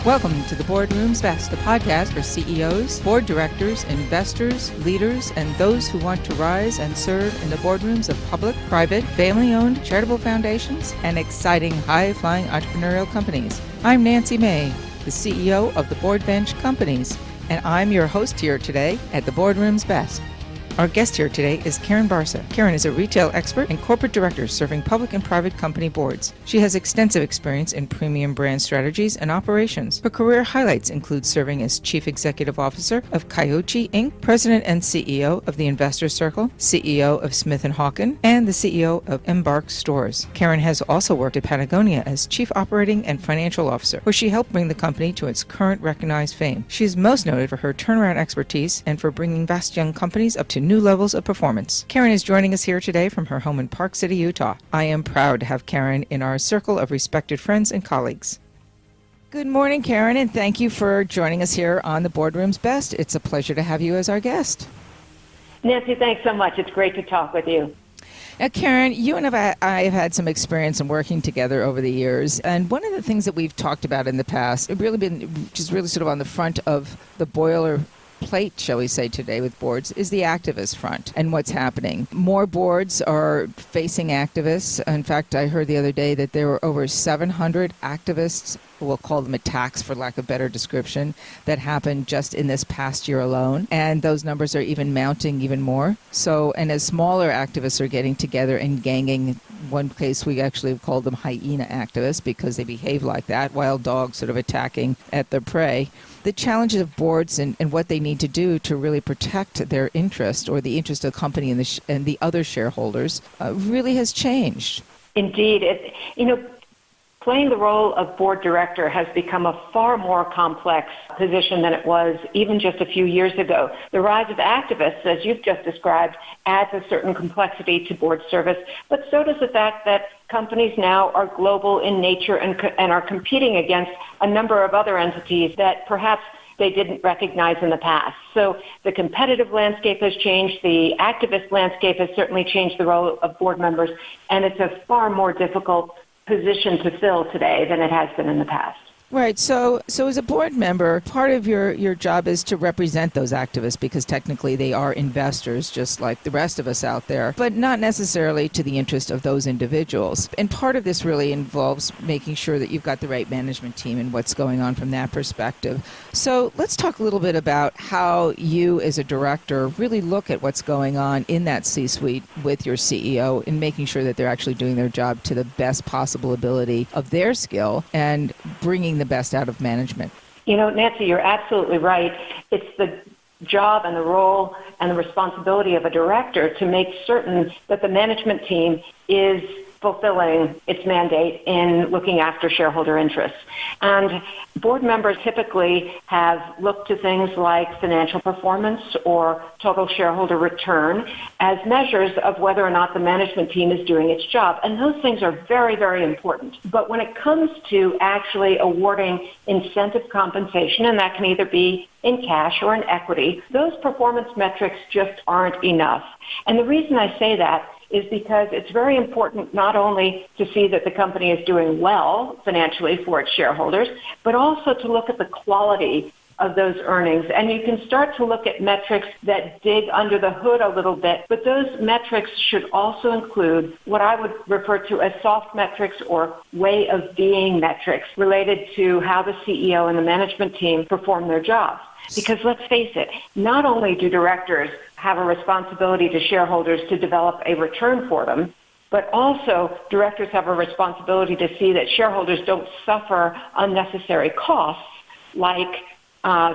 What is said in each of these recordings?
Welcome to the Boardrooms Best, a podcast for CEOs, board directors, investors, leaders, and those who want to rise and serve in the boardrooms of public, private, family-owned, charitable foundations, and exciting high-flying entrepreneurial companies. I'm Nancy May, the CEO of the Board Bench Companies, and I'm your host here today at the Boardrooms Best. Our guest here today is Karyn Barsa. Karyn is a retail expert and corporate director serving public and private company boards. She has extensive experience in premium brand strategies and operations. Her career highlights include serving as Chief Executive Officer of Coyote Inc., President and CEO of the Investor Circle, CEO of Smith & Hawken, and the CEO of Embark Stores. Karyn has also worked at Patagonia as Chief Operating and Financial Officer, where she helped bring the company to its current recognized fame. She is most noted for her turnaround expertise and for bringing fast young companies up to new levels of performance. Karyn is joining us here today from her home in Park City, Utah. I am proud to have Karyn in our circle of respected friends and colleagues. Good morning, Karyn, and thank you for joining us here on the Boardroom's Best. It's a pleasure to have you as our guest. Nancy, thanks so much. It's great to talk with you. Now, Karyn, you and I have had some experience in working together over the years, and one of the things that we've talked about in the past, it's really sort of on the front of the boiler plate, shall we say, today with boards, is the activist front and what's happening. More boards are facing activists. In fact, I heard the other day that there were over 700 activists, we'll call them attacks for lack of better description, that happened just in this past year alone. And those numbers are even mounting even more. So, and as smaller activists are getting together and ganging, one case we actually called them hyena activists because they behave like that, wild dogs sort of attacking at their prey. The challenges of boards and what they need to do to really protect their interest or the interest of the company and the other shareholders really has changed. Indeed. Playing the role of board director has become a far more complex position than it was even just a few years ago. The rise of activists, as you've just described, adds a certain complexity to board service, but so does the fact that companies now are global in nature and are competing against a number of other entities that perhaps they didn't recognize in the past. So the competitive landscape has changed. The activist landscape has certainly changed the role of board members, and it's a far more difficult position to fill today than it has been in the past. Right. So as a board member, part of your job is to represent those activists because technically they are investors just like the rest of us out there, but not necessarily to the interest of those individuals. And part of this really involves making sure that you've got the right management team and what's going on from that perspective. So let's talk a little bit about how you as a director really look at what's going on in that C-suite with your CEO in making sure that they're actually doing their job to the best possible ability of their skill and bringing the best out of management. Nancy, you're absolutely right. It's the job and the role and the responsibility of a director to make certain that the management team is fulfilling its mandate in looking after shareholder interests. And board members typically have looked to things like financial performance or total shareholder return as measures of whether or not the management team is doing its job. And those things are very, very important. But when it comes to actually awarding incentive compensation, and that can either be in cash or in equity, those performance metrics just aren't enough. And the reason I say that is because it's very important not only to see that the company is doing well financially for its shareholders, but also to look at the quality of those earnings. And you can start to look at metrics that dig under the hood a little bit, but those metrics should also include what I would refer to as soft metrics or way of being metrics related to how the CEO and the management team perform their jobs. Because let's face it, not only do directors have a responsibility to shareholders to develop a return for them, but also directors have a responsibility to see that shareholders don't suffer unnecessary costs like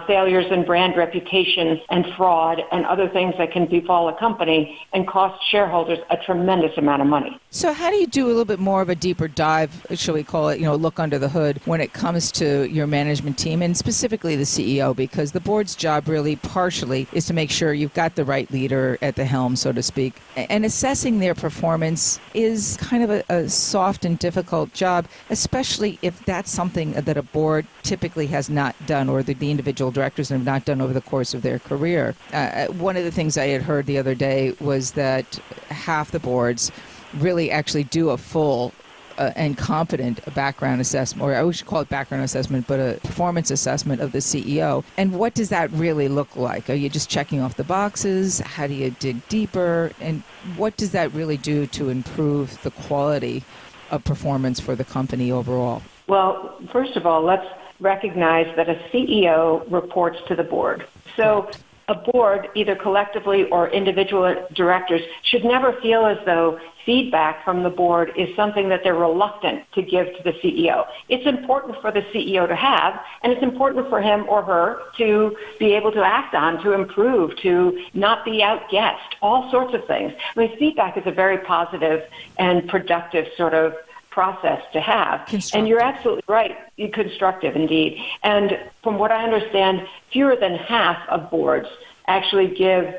failures in brand reputation and fraud and other things that can befall a company and cost shareholders a tremendous amount of money. So how do you do a little bit more of a deeper dive, shall we call it, look under the hood when it comes to your management team and specifically the CEO? Because the board's job really partially is to make sure you've got the right leader at the helm, so to speak. And assessing their performance is kind of a soft and difficult job, especially if that's something that a board typically has not done or the individual directors have not done over the course of their career. One of the things I had heard the other day was that half the boards really actually do a full and competent background assessment, or I should call it background assessment, but a performance assessment of the CEO. And what does that really look like? Are you just checking off the boxes? How do you dig deeper? And what does that really do to improve the quality of performance for the company overall? Well, first of all, let's recognize that a CEO reports to the board. So a board, either collectively or individual directors, should never feel as though feedback from the board is something that they're reluctant to give to the CEO. It's important for the CEO to have, and it's important for him or her to be able to act on, to improve, to not be outguessed, all sorts of things. I mean, feedback is a very positive and productive sort of process to have. And you're absolutely right, constructive indeed. And from what I understand, fewer than half of boards actually give,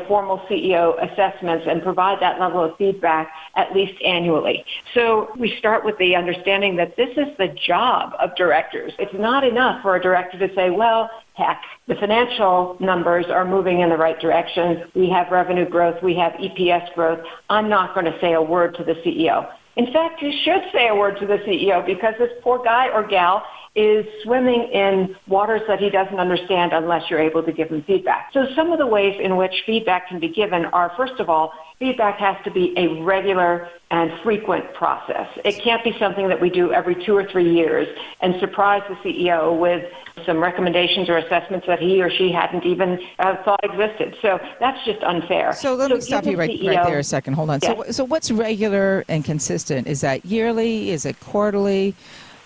formal CEO assessments and provide that level of feedback at least annually. So we start with the understanding that this is the job of directors. It's not enough for a director to say, well, heck, the financial numbers are moving in the right direction. We have revenue growth. We have EPS growth. I'm not going to say a word to the CEO. In fact, you should say a word to the CEO because this poor guy or gal is swimming in waters that he doesn't understand unless you're able to give him feedback. So some of the ways in which feedback can be given are, first of all, feedback has to be a regular and frequent process. It can't be something that we do every 2 or 3 years and surprise the CEO with some recommendations or assessments that he or she hadn't even thought existed. So that's just unfair. So let me stop you right there a second. Hold on. Yes. So what's regular and consistent? Is that yearly? Is it quarterly?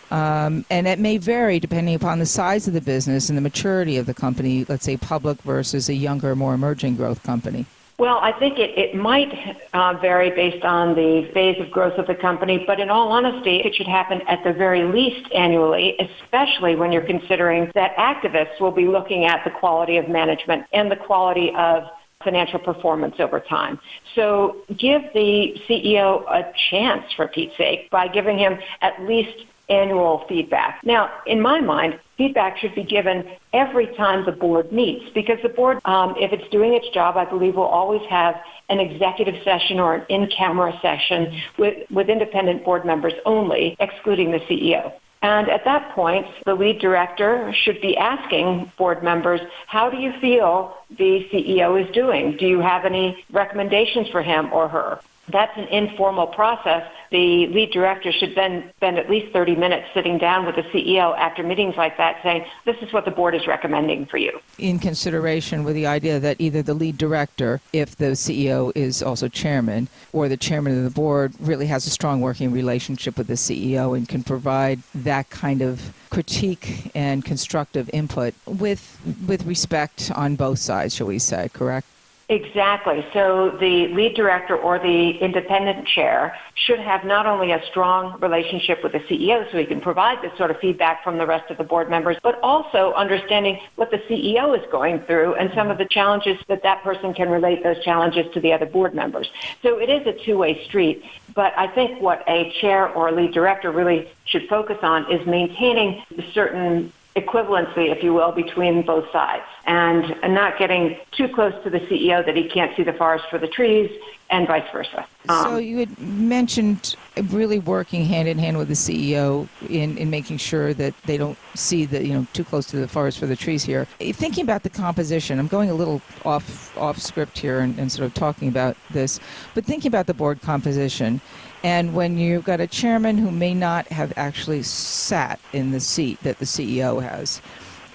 And it may vary depending upon the size of the business and the maturity of the company, let's say public versus a younger, more emerging growth company. Well, I think it might vary based on the phase of growth of the company, but in all honesty, it should happen at the very least annually, especially when you're considering that activists will be looking at the quality of management and the quality of financial performance over time. So give the CEO a chance, for Pete's sake, by giving him at least annual feedback. Now, in my mind, feedback should be given every time the board meets because the board, if it's doing its job, I believe will always have an executive session or an in-camera session with independent board members only, excluding the CEO. And at that point, the lead director should be asking board members, how do you feel the CEO is doing? Do you have any recommendations for him or her? That's an informal process. The lead director should then spend at least 30 minutes sitting down with the CEO after meetings like that saying, this is what the board is recommending for you. In consideration with the idea that either the lead director, if the CEO is also chairman, or the chairman of the board really has a strong working relationship with the CEO and can provide that kind of critique and constructive input with respect on both sides, shall we say, correct? Exactly. So the lead director or the independent chair should have not only a strong relationship with the CEO so he can provide this sort of feedback from the rest of the board members, but also understanding what the CEO is going through and some of the challenges that person can relate those challenges to the other board members. So it is a two-way street. But I think what a chair or a lead director really should focus on is maintaining a certain equivalency, if you will, between both sides and not getting too close to the CEO that he can't see the forest for the trees and vice versa. So you had mentioned really working hand in hand with the CEO in making sure that they don't see too close to the forest for the trees here. Thinking about the composition, I'm going a little off script here and sort of talking about this, but thinking about the board composition. And when you've got a chairman who may not have actually sat in the seat that the CEO has,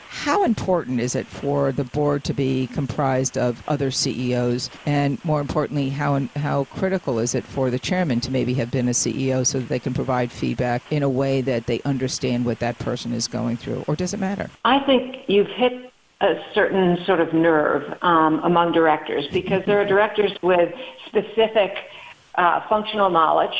how important is it for the board to be comprised of other CEOs? And more importantly, how critical is it for the chairman to maybe have been a CEO so that they can provide feedback in a way that they understand what that person is going through? Or does it matter? I think you've hit a certain sort of nerve among directors because there are directors with specific functional knowledge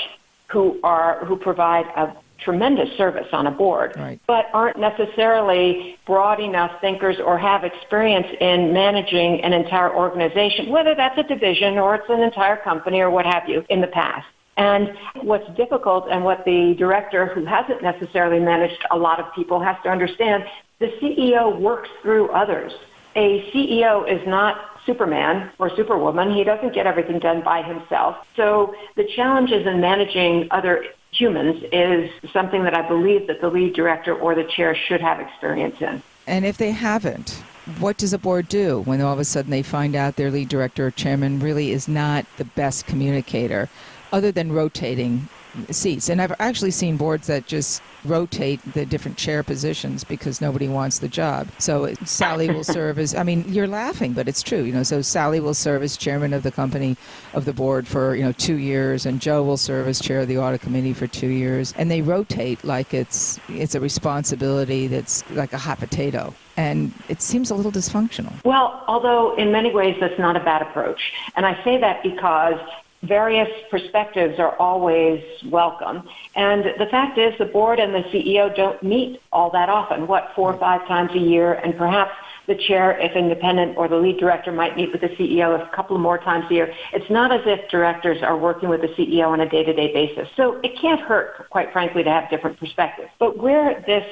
who provide a tremendous service on a board, right, but aren't necessarily broad enough thinkers or have experience in managing an entire organization, whether that's a division or it's an entire company or what have you in the past. And what's difficult and what the director who hasn't necessarily managed a lot of people has to understand, the CEO works through others. A CEO is not Superman or Superwoman. He doesn't get everything done by himself. So the challenges in managing other humans is something that I believe that the lead director or the chair should have experience in. And if they haven't, what does a board do when all of a sudden they find out their lead director or chairman really is not the best communicator, other than rotating seats? And I've actually seen boards that just rotate the different chair positions because nobody wants the job. So Sally will serve as, I mean, you're laughing, but it's true, so Sally will serve as chairman of the company, of the board for, 2 years, and Joe will serve as chair of the audit committee for 2 years. And they rotate like it's a responsibility that's like a hot potato. And it seems a little dysfunctional. Well, although in many ways that's not a bad approach. And I say that because various perspectives are always welcome. And the fact is the board and the CEO don't meet all that often, 4 or 5 times a year, and perhaps the chair, if independent, or the lead director might meet with the CEO a couple more times a year. It's not as if directors are working with the CEO on a day-to-day basis. So it can't hurt, quite frankly, to have different perspectives. But where the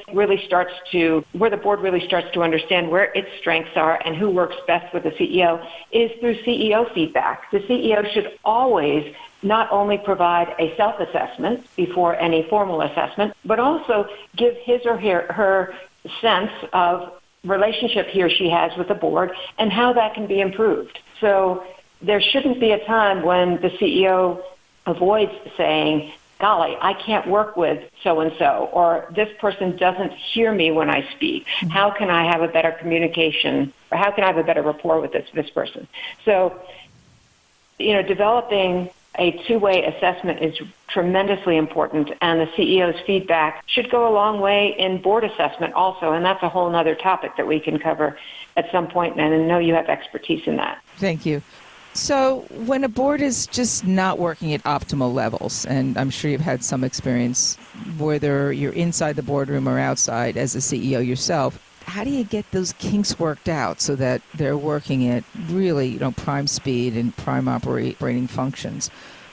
board really starts to understand where its strengths are and who works best with the CEO is through CEO feedback. The CEO should always not only provide a self-assessment before any formal assessment, but also give his or her sense of relationship he or she has with the board and how that can be improved. So there shouldn't be a time when the CEO avoids saying, golly, I can't work with so-and-so, or this person doesn't hear me when I speak. How can I have a better communication, or how can I have a better rapport with this person? So, developing a two-way assessment is tremendously important, and the CEO's feedback should go a long way in board assessment also, and that's a whole other topic that we can cover at some point, and I know you have expertise in that. Thank you. So when a board is just not working at optimal levels, and I'm sure you've had some experience, whether you're inside the boardroom or outside as a CEO yourself, how do you get those kinks worked out so that they're working at really, prime speed and prime operating functions?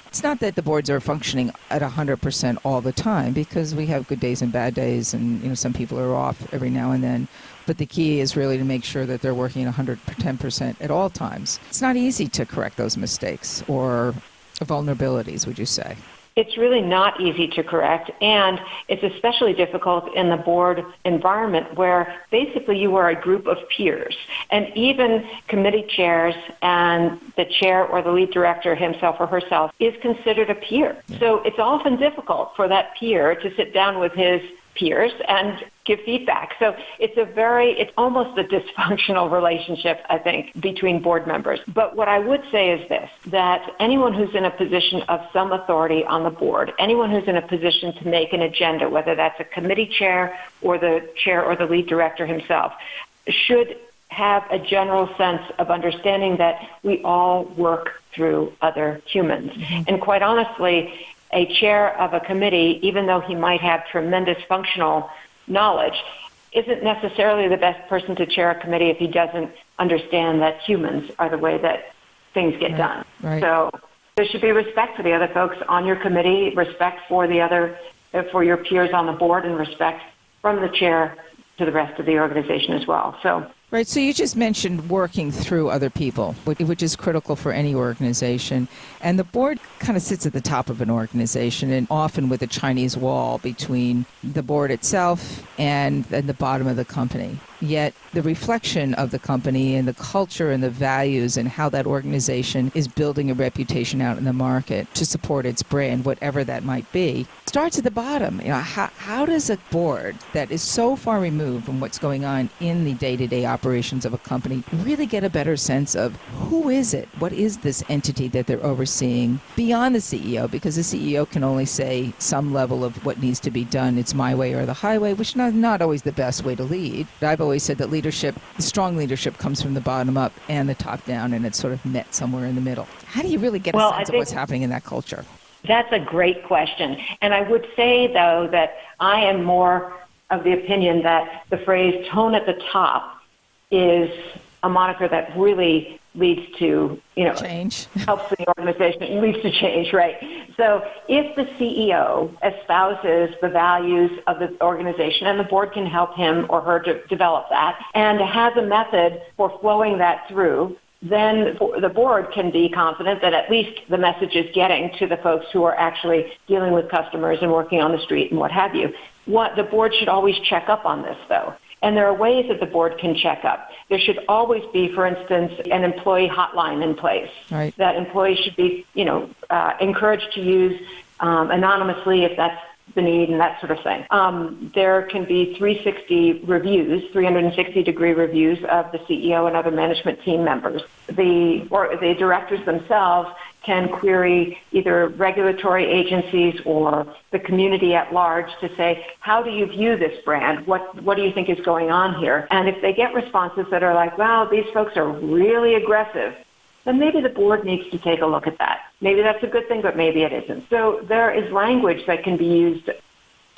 It's not that the boards are functioning at 100% all the time, because we have good days and bad days, and some people are off every now and then. But the key is really to make sure that they're working at 110% at all times. It's not easy to correct those mistakes or vulnerabilities, would you say? It's really not easy to correct, and it's especially difficult in the board environment where basically you are a group of peers, and even committee chairs and the chair or the lead director himself or herself is considered a peer. Yeah. So it's often difficult for that peer to sit down with his peers and give feedback. So it's almost a dysfunctional relationship, I think, between board members. But what I would say is this, that anyone who's in a position of some authority on the board, anyone who's in a position to make an agenda, whether that's a committee chair or the lead director himself, should have a general sense of understanding that we all work through other humans. Mm-hmm. And quite honestly, a chair of a committee, even though he might have tremendous functional knowledge, isn't necessarily the best person to chair a committee if he doesn't understand that humans are the way that things get done. Right. So there should be respect for the other folks on your committee, respect for your peers on the board, and respect from the chair to the rest of the organization as well. Right, so you just mentioned working through other people, which is critical for any organization. And the board kind of sits at the top of an organization, and often with a Chinese wall between the board itself and the bottom of the company. Yet the reflection of the company and the culture and the values and how that organization is building a reputation out in the market to support its brand, whatever that might be, starts at the bottom. How does a board that is so far removed from what's going on in the day-to-day operations of a company really get a better sense of who is it? What is this entity that they're overseeing beyond the CEO? Because the CEO can only say some level of what needs to be done. It's my way or the highway, which is not always the best way to lead. I've always said that strong leadership comes from the bottom up and the top down, and it's sort of met somewhere in the middle. How do you really get a sense of what's happening in that culture? That's a great question. And I would say, though, that I am more of the opinion that the phrase tone at the top is a moniker that really leads to, change. Helps the organization. It leads to change, right? So if the CEO espouses the values of the organization, and the board can help him or her to develop that, and has a method for flowing that through, then the board can be confident that at least the message is getting to the folks who are actually dealing with customers and working on the street and what have you. The board should always check up on this, though. And there are ways that the board can check up. There should always be, for instance, an employee hotline in place. Right. That employees should be, encouraged to use anonymously if that's the need and that sort of thing. There can be 360-degree reviews of the CEO and other management team members. The directors themselves can query either regulatory agencies or the community at large to say, how do you view this brand? What do you think is going on here? And if they get responses that are like, wow, these folks are really aggressive, then maybe the board needs to take a look at that. Maybe that's a good thing, but maybe it isn't. So there is language that can be used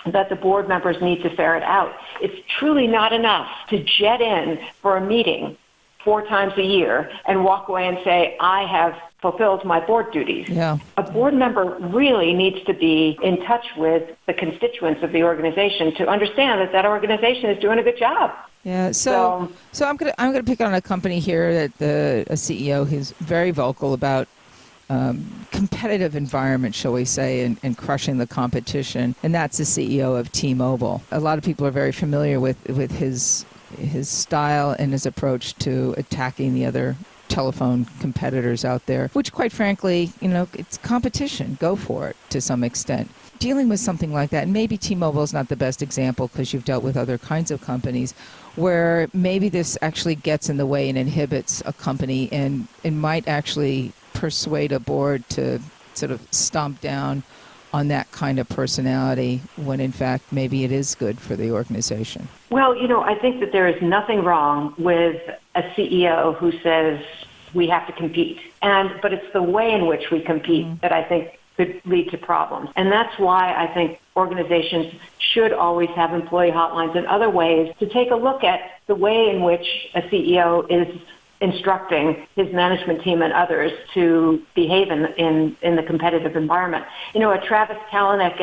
that the board members need to ferret out. It's truly not enough to jet in for a meeting 4 times a year and walk away and say, I have fulfilled my board duties. Yeah. A board member really needs to be in touch with the constituents of the organization to understand that organization is doing a good job. Yeah, so I'm gonna pick on a company here that a CEO who's very vocal about competitive environment, shall we say, and crushing the competition, and that's the CEO of T-Mobile. A lot of people are very familiar with his style and his approach to attacking the other telephone competitors out there, which quite frankly, it's competition. Go for it to some extent. Dealing with something like that, and maybe T-Mobile is not the best example because you've dealt with other kinds of companies where maybe this actually gets in the way and inhibits a company and might actually persuade a board to sort of stomp down on that kind of personality when in fact maybe it is good for the organization. Well, I think that there is nothing wrong with a CEO who says we have to compete. But it's the way in which we compete that I think could lead to problems. And that's why I think organizations should always have employee hotlines and other ways to take a look at the way in which a CEO is instructing his management team and others to behave in the competitive environment. A Travis Kalanick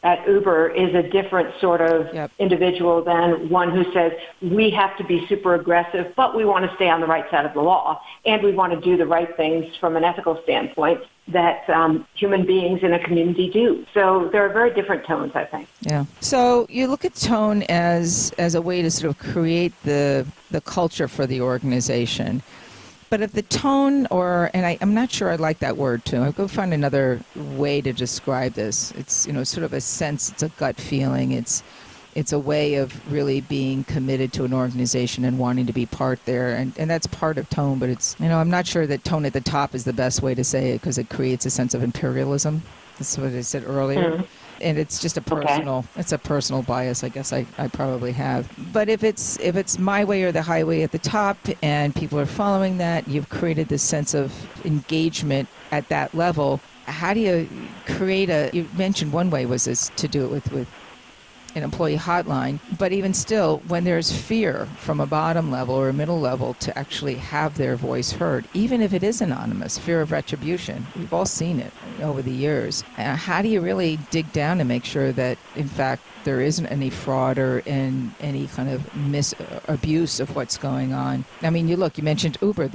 at Uber is a different sort of individual than one who says, we have to be super aggressive, but we want to stay on the right side of the law, and we want to do the right things from an ethical standpoint that human beings in a community do. So there are very different tones, I think. Yeah. So you look at tone as a way to sort of create the culture for the organization. But if the tone, I'm not sure I like that word too. I'll go find another way to describe this. It's sort of a sense. It's a gut feeling. It's a way of really being committed to an organization and wanting to be part there, and that's part of tone. But it's I'm not sure that tone at the top is the best way to say it because it creates a sense of imperialism. That's what I said earlier. Mm-hmm. And it's just a personal bias, I guess I probably have. But if it's my way or the highway at the top and people are following that, you've created this sense of engagement at that level. How do you create you mentioned one way was this to do it with an employee hotline, but even still, when there's fear from a bottom level or a middle level to actually have their voice heard, even if it is anonymous, fear of retribution, we've all seen it over the years. How do you really dig down and make sure that, in fact, there isn't any fraud or any kind of abuse of what's going on? I mean, you mentioned Uber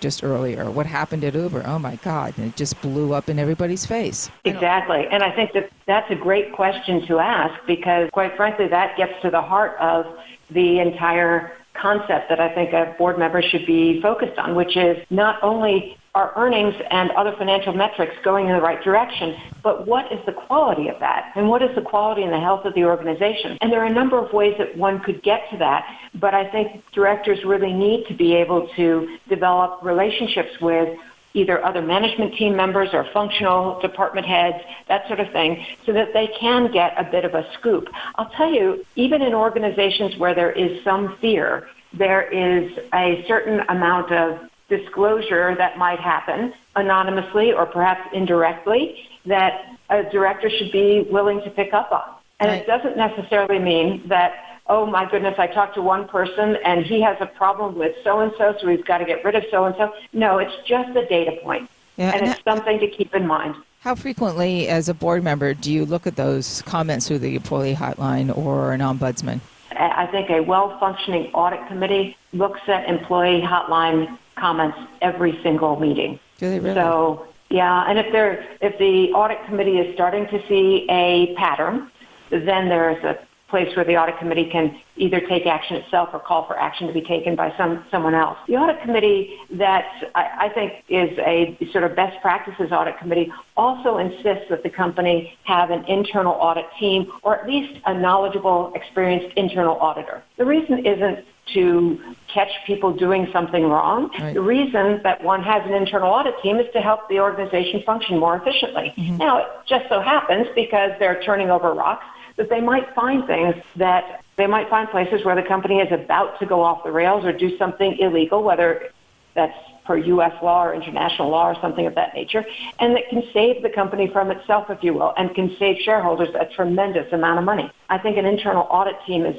just earlier. What happened at Uber? Oh my God, and it just blew up in everybody's face. Exactly, and I think that's a great question to ask because, quite frankly, that gets to the heart of the entire concept that I think a board member should be focused on, which is not only are earnings and other financial metrics going in the right direction, but what is the quality of that? And what is the quality and the health of the organization? And there are a number of ways that one could get to that, but I think directors really need to be able to develop relationships with either other management team members or functional department heads, that sort of thing, so that they can get a bit of a scoop. I'll tell you, even in organizations where there is some fear, there is a certain amount of disclosure that might happen anonymously or perhaps indirectly that a director should be willing to pick up on. And It doesn't necessarily mean that, oh my goodness, I talked to one person and he has a problem with so-and-so, so we've got to get rid of so-and-so. No, it's just a data point. Yeah, and it's something to keep in mind. How frequently, as a board member, do you look at those comments through the employee hotline or an ombudsman? I think a well-functioning audit committee looks at employee hotline comments every single meeting. Do they really? So, yeah, and if the audit committee is starting to see a pattern, then there's a place where the audit committee can either take action itself or call for action to be taken by someone else. The audit committee that I think is a sort of best practices audit committee also insists that the company have an internal audit team or at least a knowledgeable, experienced internal auditor. The reason isn't to catch people doing something wrong. Right. The reason that one has an internal audit team is to help the organization function more efficiently. Mm-hmm. Now, it just so happens because they're turning over rocks that they might find places where the company is about to go off the rails or do something illegal, whether that's per U.S. law or international law or something of that nature, and that can save the company from itself, if you will, and can save shareholders a tremendous amount of money. I think an internal audit team is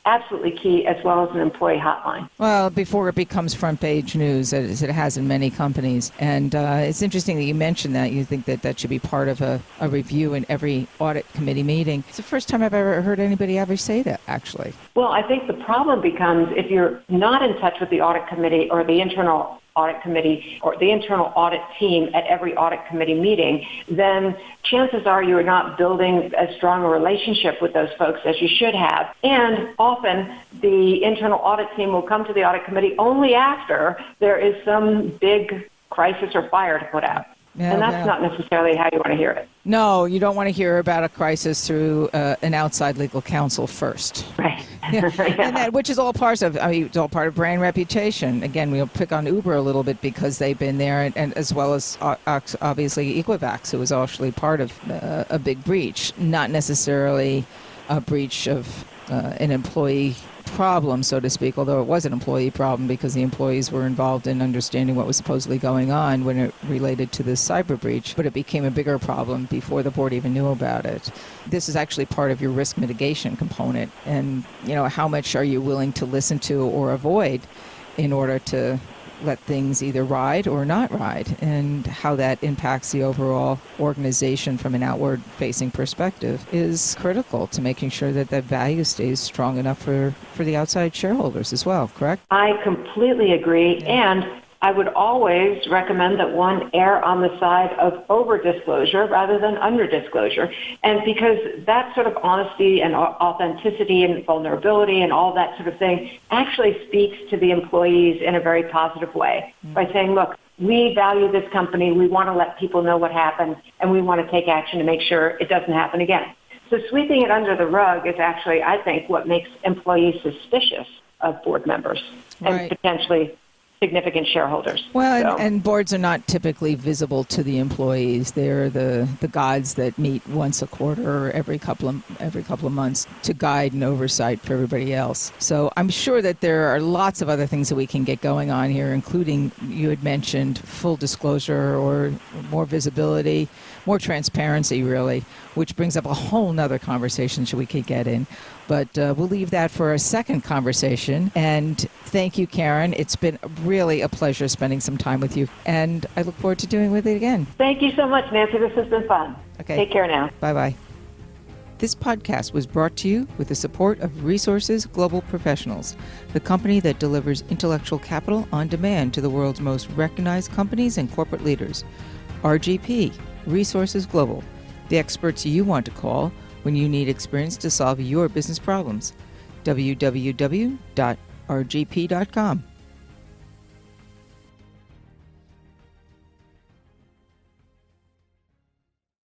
absolutely key, as well as an employee hotline. Well, before it becomes front page news, as it has in many companies. And it's interesting that you mentioned that. You think that should be part of a review in every audit committee meeting. It's the first time I've ever heard anybody ever say that, actually. Well, I think the problem becomes if you're not in touch with the audit committee or the internal audit committee or the internal audit team at every audit committee meeting, then chances are you are not building as strong a relationship with those folks as you should have. And often the internal audit team will come to the audit committee only after there is some big crisis or fire to put out. Yeah, and that's not necessarily how you want to hear it. No, you don't want to hear about a crisis through an outside legal counsel first. Right. Yeah. And that, which is all part of, it's all part of brand reputation. Again, we'll pick on Uber a little bit because they've been there, and as well as obviously Equifax, who was actually part of a big breach, not necessarily a breach of an employee problem, so to speak, although it was an employee problem because the employees were involved in understanding what was supposedly going on when it related to this cyber breach, but it became a bigger problem before the board even knew about it. This is actually part of your risk mitigation component, and how much are you willing to listen to or avoid in order to let things either ride or not ride, and how that impacts the overall organization from an outward-facing perspective is critical to making sure that that value stays strong enough for the outside shareholders as well, correct? I completely agree, and I would always recommend that one err on the side of over-disclosure rather than under-disclosure. And because that sort of honesty and authenticity and vulnerability and all that sort of thing actually speaks to the employees in a very positive way by saying, look, we value this company, we want to let people know what happened, and we want to take action to make sure it doesn't happen again. So sweeping it under the rug is actually, I think, what makes employees suspicious of board members and potentially significant shareholders. Well, and boards are not typically visible to the employees. They're the gods that meet once a quarter or every couple of months to guide and oversight for everybody else. So I'm sure that there are lots of other things that we can get going on here, including, you had mentioned, full disclosure or more visibility, more transparency, really, which brings up a whole nother conversation we could get in. But we'll leave that for a second conversation. And thank you, Karyn. It's been really a pleasure spending some time with you. And I look forward to doing it again. Thank you so much, Nancy. This has been fun. Okay. Take care now. Bye-bye. This podcast was brought to you with the support of Resources Global Professionals, the company that delivers intellectual capital on demand to the world's most recognized companies and corporate leaders. RGP, Resources Global, the experts you want to call when you need experience to solve your business problems. www.rgp.com